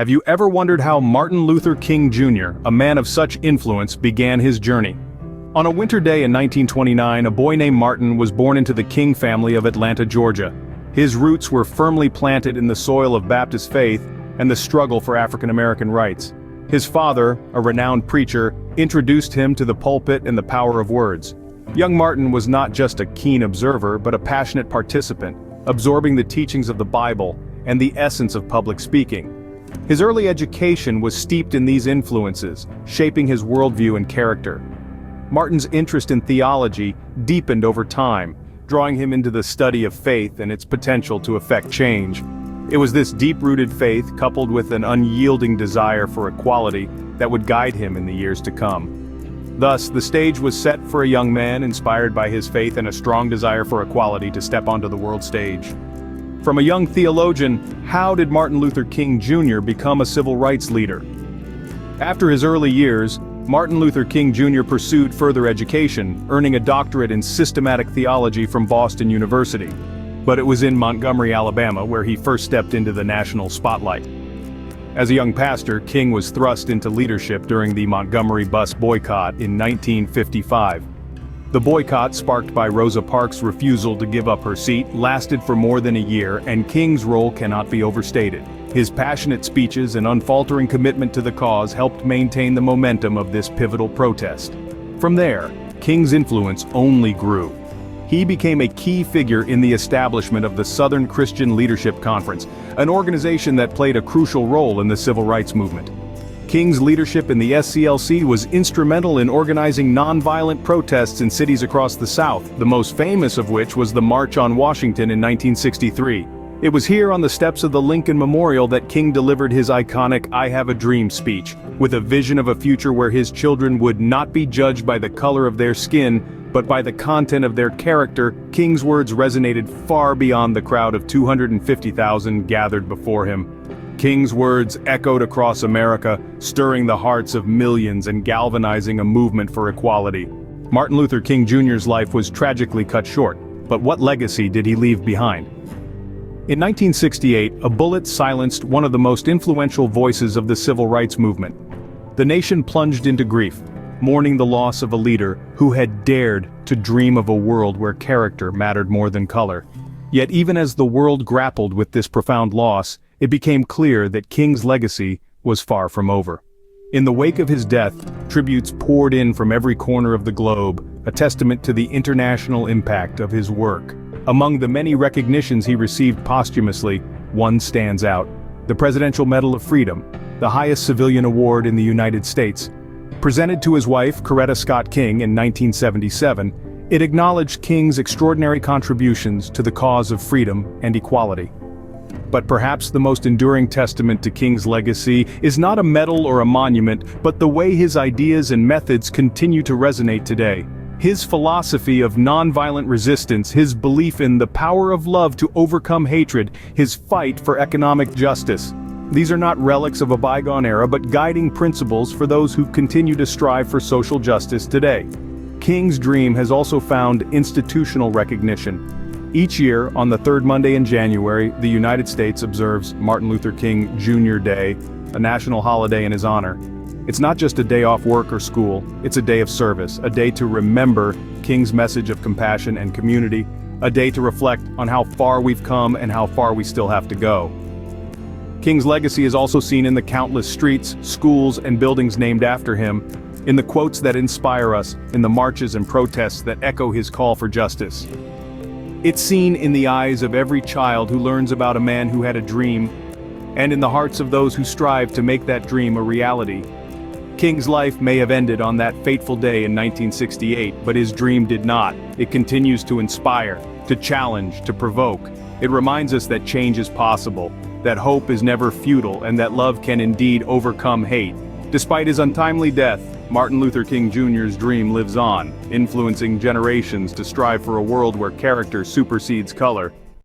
Have you ever wondered how Martin Luther King Jr., a man of such influence, began his journey? On a winter day in 1929, a boy named Martin was born into the King family of Atlanta, Georgia. His roots were firmly planted in the soil of Baptist faith and the struggle for African American rights. His father, a renowned preacher, introduced him to the pulpit and the power of words. Young Martin was not just a keen observer but a passionate participant, absorbing the teachings of the Bible and the essence of public speaking. His early education was steeped in these influences, shaping his worldview and character. Martin's interest in theology deepened over time, drawing him into the study of faith and its potential to effect change. It was this deep-rooted faith, coupled with an unyielding desire for equality, that would guide him in the years to come. Thus, the stage was set for a young man inspired by his faith and a strong desire for equality to step onto the world stage. From a young theologian, how did Martin Luther King Jr. become a civil rights leader? After his early years, Martin Luther King Jr. pursued further education, earning a doctorate in systematic theology from Boston University. But it was in Montgomery, Alabama, where he first stepped into the national spotlight. As a young pastor, King was thrust into leadership during the Montgomery bus boycott in 1955. The boycott, sparked by Rosa Parks' refusal to give up her seat, lasted for more than a year, and King's role cannot be overstated. His passionate speeches and unfaltering commitment to the cause helped maintain the momentum of this pivotal protest. From there, King's influence only grew. He became a key figure in the establishment of the Southern Christian Leadership Conference, an organization that played a crucial role in the civil rights movement. King's leadership in the SCLC was instrumental in organizing nonviolent protests in cities across the South, the most famous of which was the March on Washington in 1963. It was here on the steps of the Lincoln Memorial that King delivered his iconic "I Have a Dream" speech, with a vision of a future where his children would not be judged by the color of their skin, but by the content of their character. King's words resonated far beyond the crowd of 250,000 gathered before him. King's words echoed across America, stirring the hearts of millions and galvanizing a movement for equality. Martin Luther King Jr.'s life was tragically cut short, but what legacy did he leave behind? In 1968, a bullet silenced one of the most influential voices of the civil rights movement. The nation plunged into grief, mourning the loss of a leader who had dared to dream of a world where character mattered more than color. Yet even as the world grappled with this profound loss, it became clear that King's legacy was far from over. In the wake of his death, tributes poured in from every corner of the globe, a testament to the international impact of his work. Among the many recognitions he received posthumously, one stands out: the Presidential Medal of Freedom, the highest civilian award in the United States. Presented to his wife, Coretta Scott King, in 1977, it acknowledged King's extraordinary contributions to the cause of freedom and equality. But perhaps the most enduring testament to King's legacy is not a medal or a monument, but the way his ideas and methods continue to resonate today. His philosophy of nonviolent resistance, his belief in the power of love to overcome hatred, his fight for economic justice. These are not relics of a bygone era, but guiding principles for those who continue to strive for social justice today. King's dream has also found institutional recognition. Each year, on the third Monday in January, the United States observes Martin Luther King Jr. Day, a national holiday in his honor. It's not just a day off work or school, it's a day of service, a day to remember King's message of compassion and community, a day to reflect on how far we've come and how far we still have to go. King's legacy is also seen in the countless streets, schools, and buildings named after him, in the quotes that inspire us, in the marches and protests that echo his call for justice. It's seen in the eyes of every child who learns about a man who had a dream, and in the hearts of those who strive to make that dream a reality. King's life may have ended on that fateful day in 1968, but his dream did not. It continues to inspire, to challenge, to provoke. It reminds us that change is possible, that hope is never futile, and that love can indeed overcome hate. Despite his untimely death, Martin Luther King Jr.'s dream lives on, influencing generations to strive for a world where character supersedes color.